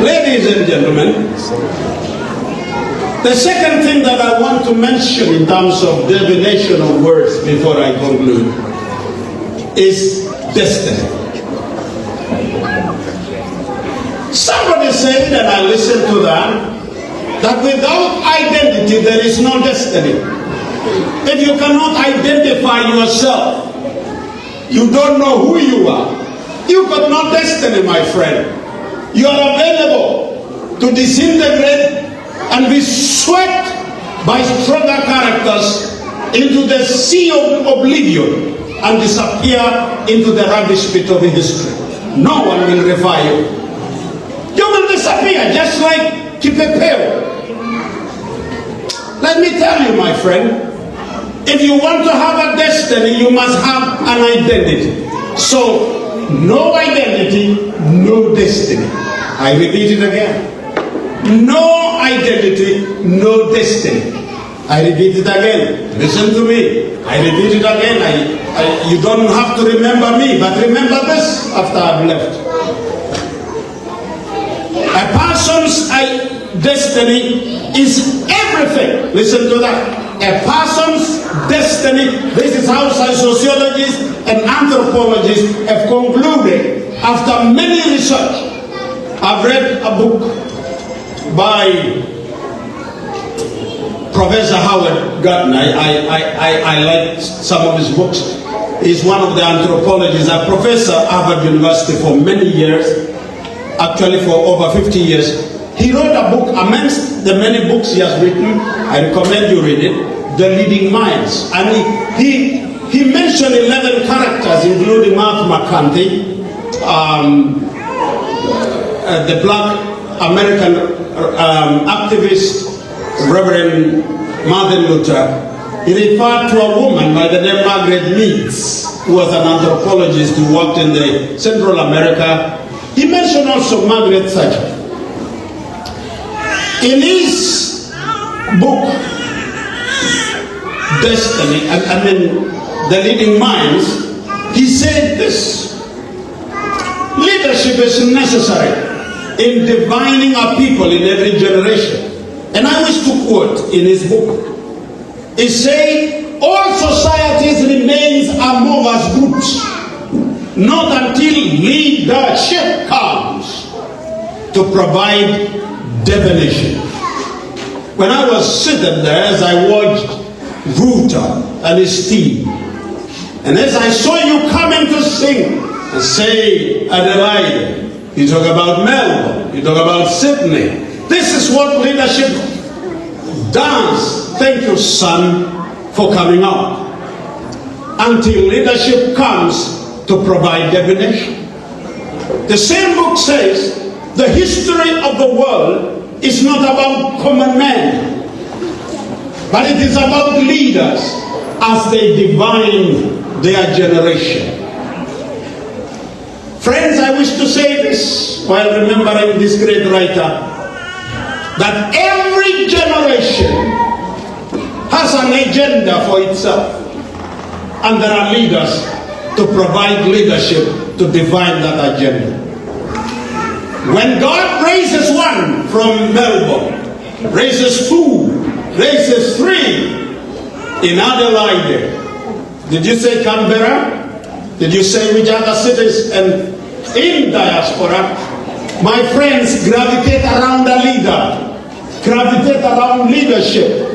Ladies and gentlemen, the second thing that I want to mention in terms of divination of words before I conclude is destiny. Somebody said, and I listened to that without identity there is no destiny. If you cannot identify yourself, you don't know who you are, you got no destiny, my friend. You are available to disintegrate and be swept by stronger characters into the sea of oblivion and disappear into the rubbish pit of history. No one will revive you. You will disappear just like Kipepeo. Let me tell you, my friend, if you want to have a destiny, you must have an identity. So, no identity, no destiny. I repeat it again. No identity, no destiny. I repeat it again. Listen to me. I repeat it again. You don't have to remember me, but remember this after I've left. A person's destiny is everything. Listen to that. A person's destiny, this is how sociologists and anthropologists have concluded after many research. I've read a book by Professor Howard Gardner. I like some of his books. He's one of the anthropologists, a professor at Harvard University for many years, actually for over 50 years. He wrote a book, amongst the many books he has written, I recommend you read it, The Leading Minds. And he mentioned 11 characters, including Mahatma Gandhi, the black American activist, Reverend Martin Luther. He referred to a woman by the name Margaret Meads, who was an anthropologist who worked in the Central America. He mentioned also Margaret Thatcher. In his book, Destiny, The Leading Minds, he said this: leadership is necessary in divining our people in every generation. And I wish to quote in his book. He said, all societies remains among us groups, not until leadership comes to provide definition. When I was sitting there, as I watched Ruta and his team, and as I saw you coming to sing and say Adelaide, you talk about Melbourne, you talk about Sydney. This is what leadership does. Thank you, son, for coming out. Until leadership comes to provide definition. The same book says the history of the world is not about common men, but it is about leaders as they divine their generation. Friends, I wish to say this while remembering this great writer, that every generation has an agenda for itself, and there are leaders to provide leadership to define that agenda. When God raises one from Melbourne, raises two, raises three in Adelaide, did you say Canberra? Did you say which other cities? And in diaspora, my friends, gravitate around a leader, gravitate around leadership.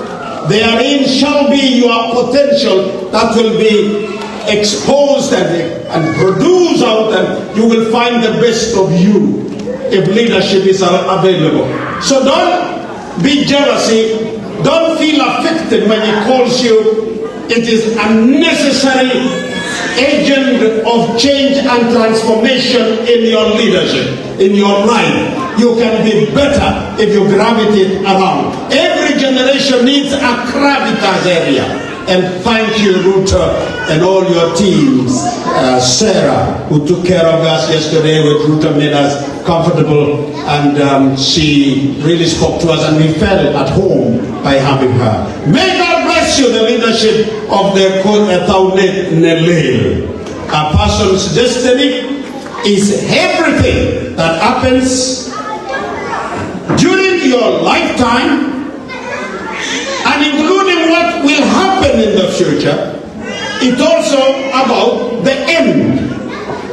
Therein shall be your potential that will be exposed and produced out, and you will find the best of you if leadership is available. So don't be jealousy, don't feel affected when he calls you. It is a necessary agent of change and transformation in your leadership, in your life. You can be better if you gravitate around. Every generation needs a gravitas area. And thank you, Ruta, and all your teams. Sarah, who took care of us yesterday with Ruta, made us comfortable, and she really spoke to us, and we felt at home by having her. May God bless you, the leadership of the Taunet Nelel. A person's destiny is everything that happens including your lifetime and including what will happen in the future. It's also about the end.